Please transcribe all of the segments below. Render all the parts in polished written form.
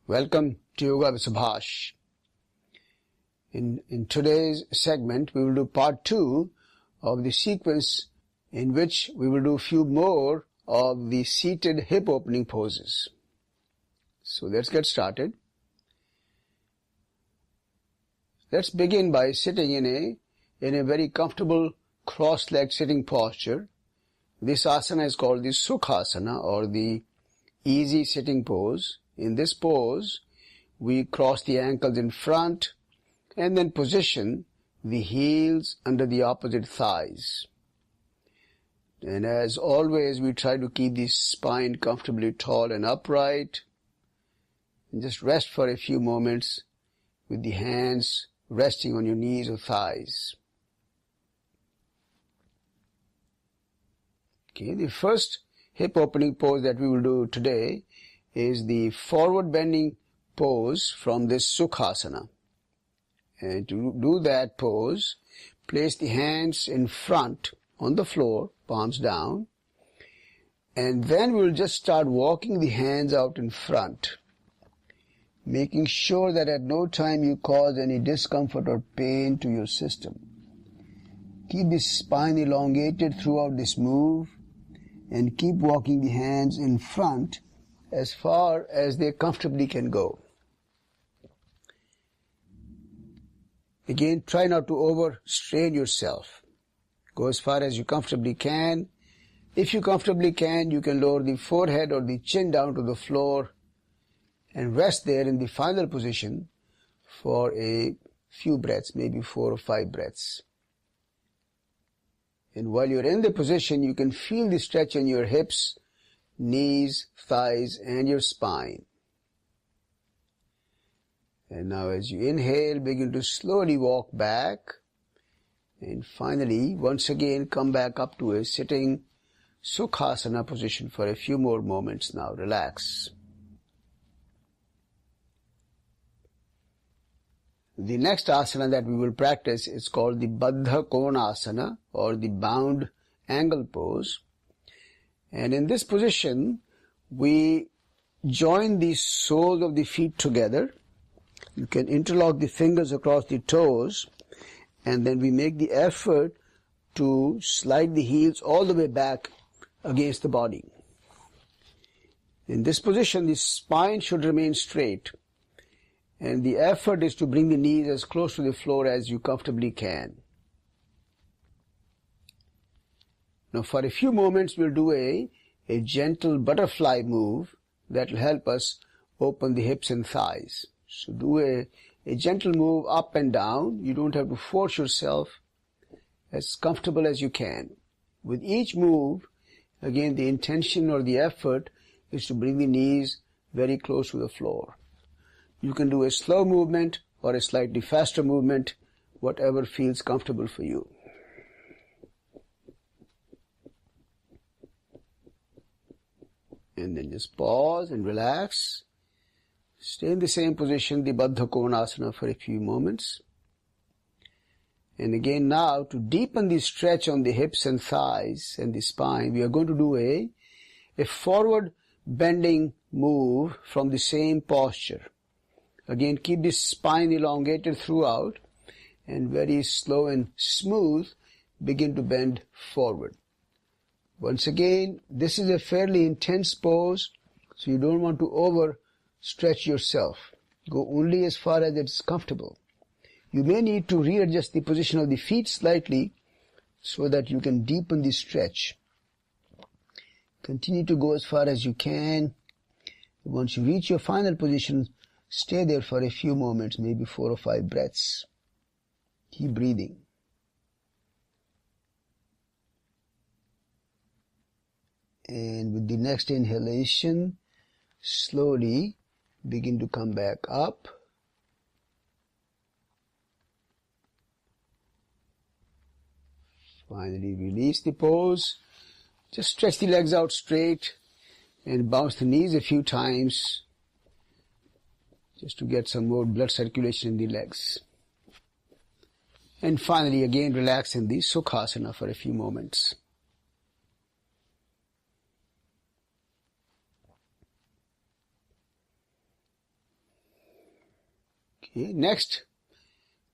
Welcome to Yoga with Subhash. In today's segment, we will do part 2 of the sequence in which we will do a few more of the seated hip opening poses. So let's get started. Let's begin by sitting in a very comfortable cross-legged sitting posture. This asana is called the Sukhasana, or the easy sitting pose. In this pose, we cross the ankles in front and then position the heels under the opposite thighs. And as always, we try to keep the spine comfortably tall and upright. And just rest for a few moments with the hands resting on your knees or thighs. Okay, the first hip opening pose that we will do today is the forward bending pose from this Sukhasana. And to do that pose, place the hands in front on the floor, palms down, and then we'll just start walking the hands out in front, making sure that at no time you cause any discomfort or pain to your system. Keep the spine elongated throughout this move and keep walking the hands in front as far as they comfortably can go. Again, try not to overstrain yourself. Go as far as you comfortably can. If you comfortably can, you can lower the forehead or the chin down to the floor and rest there in the final position for a few breaths, maybe 4 or 5 breaths. And while you're in the position, you can feel the stretch in your hips, knees, thighs, and your spine. And now as you inhale, begin to slowly walk back. And finally, once again, come back up to a sitting Sukhasana position for a few more moments now. Relax. The next asana that we will practice is called the Baddha Konasana, or the bound angle pose. And in this position, we join the soles of the feet together. You can interlock the fingers across the toes, and then we make the effort to slide the heels all the way back against the body. In this position, the spine should remain straight, and the effort is to bring the knees as close to the floor as you comfortably can. Now for a few moments, we'll do a gentle butterfly move that will help us open the hips and thighs. So do a gentle move up and down. You don't have to force yourself, as comfortable as you can. With each move, again, the intention or the effort is to bring the knees very close to the floor. You can do a slow movement or a slightly faster movement, whatever feels comfortable for you. And then just pause and relax. Stay in the same position, the Baddha Konasana, for a few moments. And again now, to deepen the stretch on the hips and thighs and the spine, we are going to do a forward bending move from the same posture. Again, keep the spine elongated throughout, and very slow and smooth, begin to bend forward. Once again, this is a fairly intense pose, so you don't want to overstretch yourself. Go only as far as it's comfortable. You may need to readjust the position of the feet slightly so that you can deepen the stretch. Continue to go as far as you can. Once you reach your final position, stay there for a few moments, maybe 4 or 5 breaths. Keep breathing. And with the next inhalation, slowly begin to come back up. Finally, release the pose. Just stretch the legs out straight and bounce the knees a few times just to get some more blood circulation in the legs. And finally, again, relax in the Sukhasana for a few moments. Okay. Next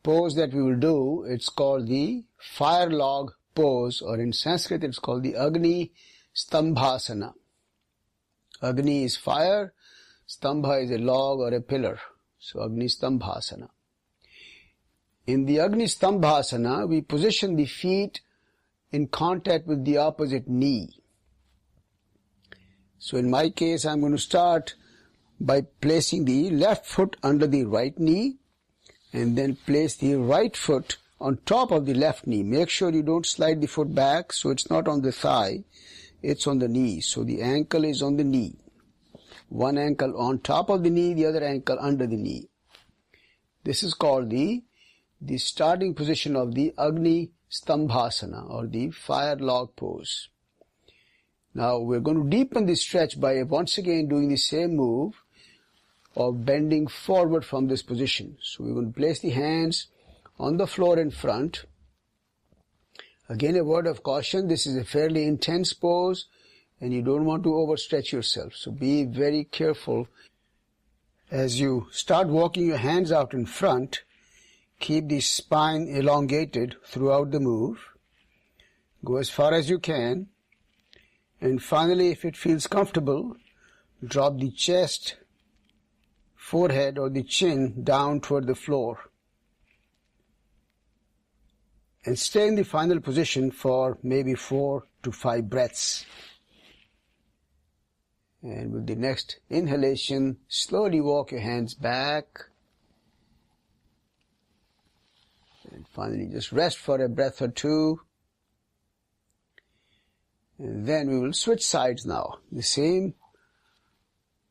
pose that we will do, it's called the fire log pose, or in Sanskrit it's called the Agni Stambhasana. Agni is fire, Stambha is a log or a pillar. So Agni Stambhasana. In the Agni Stambhasana, we position the feet in contact with the opposite knee. So in my case, I'm going to start by placing the left foot under the right knee and then place the right foot on top of the left knee. Make sure you don't slide the foot back so it's not on the thigh, it's on the knee. So the ankle is on the knee. One ankle on top of the knee, the other ankle under the knee. This is called the starting position of the Agni Stambhasana, or the fire log pose. Now we're going to deepen this stretch by once again doing the same move of bending forward from this position. So we're going to place the hands on the floor in front. Again, a word of caution, this is a fairly intense pose and you don't want to overstretch yourself. So be very careful. As you start walking your hands out in front, keep the spine elongated throughout the move. Go as far as you can. And finally, if it feels comfortable, drop the chest, forehead or the chin down toward the floor. And stay in the final position for maybe 4 to 5 breaths. And with the next inhalation, slowly walk your hands back. And finally, just rest for a breath or two. And then we will switch sides now. The same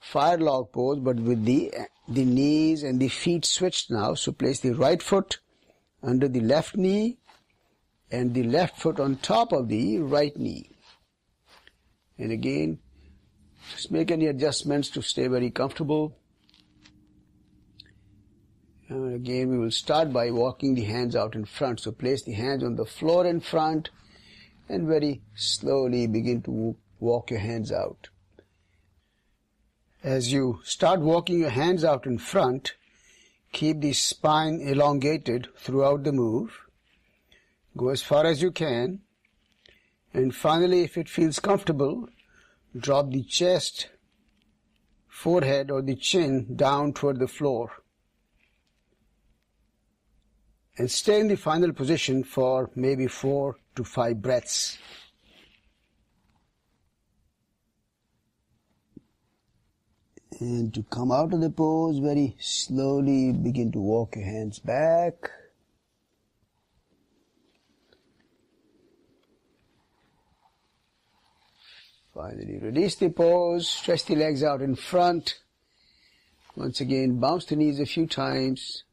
fire log pose, but with the knees and the feet switched now. So place the right foot under the left knee and the left foot on top of the right knee. And again, just make any adjustments to stay very comfortable. And again, we will start by walking the hands out in front. So place the hands on the floor in front and very slowly begin to walk your hands out. As you start walking your hands out in front, keep the spine elongated throughout the move. Go as far as you can. And finally, if it feels comfortable, drop the chest, forehead or the chin down toward the floor. And stay in the final position for maybe 4 to 5 breaths. And to come out of the pose, very slowly begin to walk your hands back. Finally, release the pose, stretch the legs out in front. Once again, bounce the knees a few times.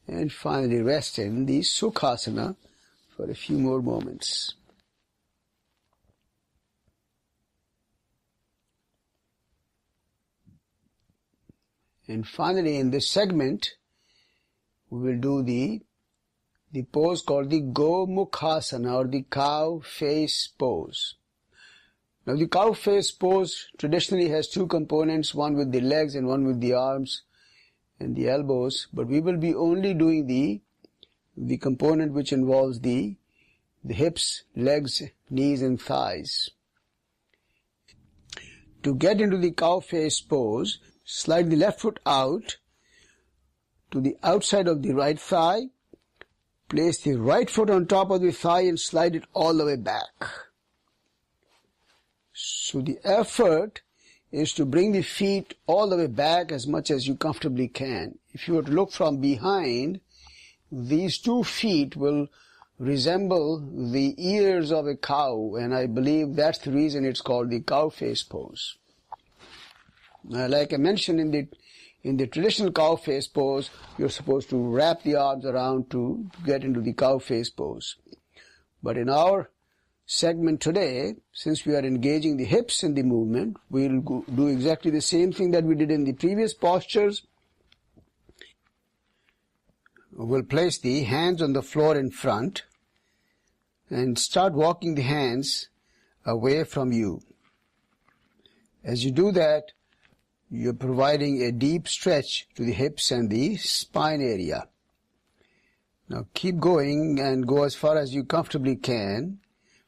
And finally, rest in the Sukhasana for a few more moments. And finally, in this segment, we will do the pose called the Gomukhasana, or the cow face pose. Now, the cow face pose traditionally has 2 components, one with the legs and one with the arms and the elbows, but we will be only doing the component which involves the hips, legs, knees and thighs. To get into the cow face pose, slide the left foot out to the outside of the right thigh, place the right foot on top of the thigh and slide it all the way back. So the effort is to bring the feet all the way back as much as you comfortably can. If you were to look from behind, these 2 feet will resemble the ears of a cow, and I believe that's the reason it's called the cow face pose. Like I mentioned, in the traditional cow face pose, you're supposed to wrap the arms around to get into the cow face pose. But in our segment today, since we are engaging the hips in the movement, we'll do exactly the same thing that we did in the previous postures. We'll place the hands on the floor in front and start walking the hands away from you. As you do that, you're providing a deep stretch to the hips and the spine area. Now keep going and go as far as you comfortably can.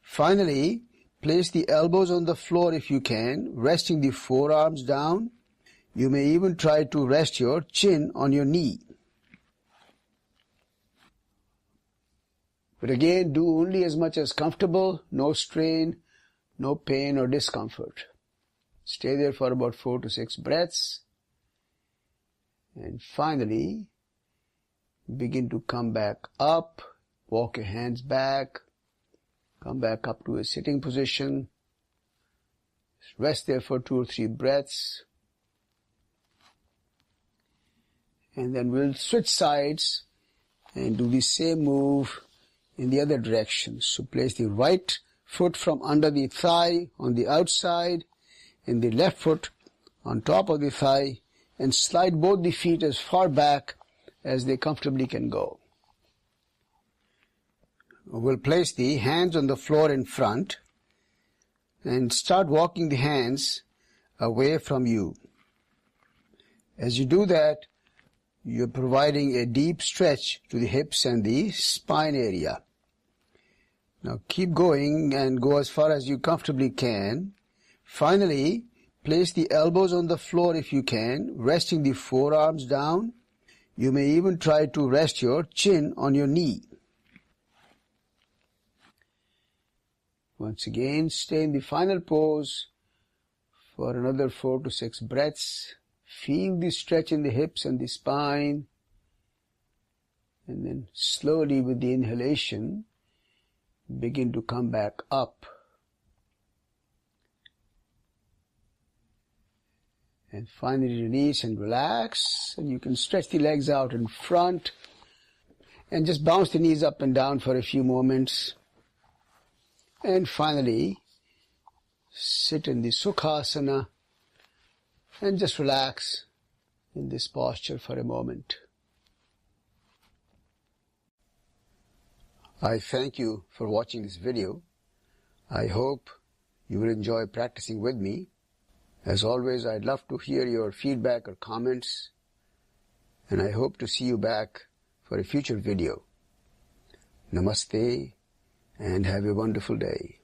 Finally, place the elbows on the floor if you can, resting the forearms down. You may even try to rest your chin on your knee. But again, do only as much as comfortable, no strain, no pain or discomfort. Stay there for about 4 to 6 breaths. And finally, begin to come back up, walk your hands back, come back up to a sitting position. Rest there for 2 or 3 breaths. And then we'll switch sides and do the same move in the other direction. So place the right foot from under the thigh on the outside and the left foot on top of the thigh, and slide both the feet as far back as they comfortably can go. We'll place the hands on the floor in front and start walking the hands away from you. As you do that, you're providing a deep stretch to the hips and the spine area. Now keep going and go as far as you comfortably can. Finally, place the elbows on the floor if you can, resting the forearms down. You may even try to rest your chin on your knee. Once again, stay in the final pose for another 4 to 6 breaths. Feel the stretch in the hips and the spine. And then slowly with the inhalation, begin to come back up. And finally release and relax. And you can stretch the legs out in front and just bounce the knees up and down for a few moments. And finally, sit in the Sukhasana and just relax in this posture for a moment. I thank you for watching this video. I hope you will enjoy practicing with me. As always, I'd love to hear your feedback or comments, and I hope to see you back for a future video. Namaste and have a wonderful day.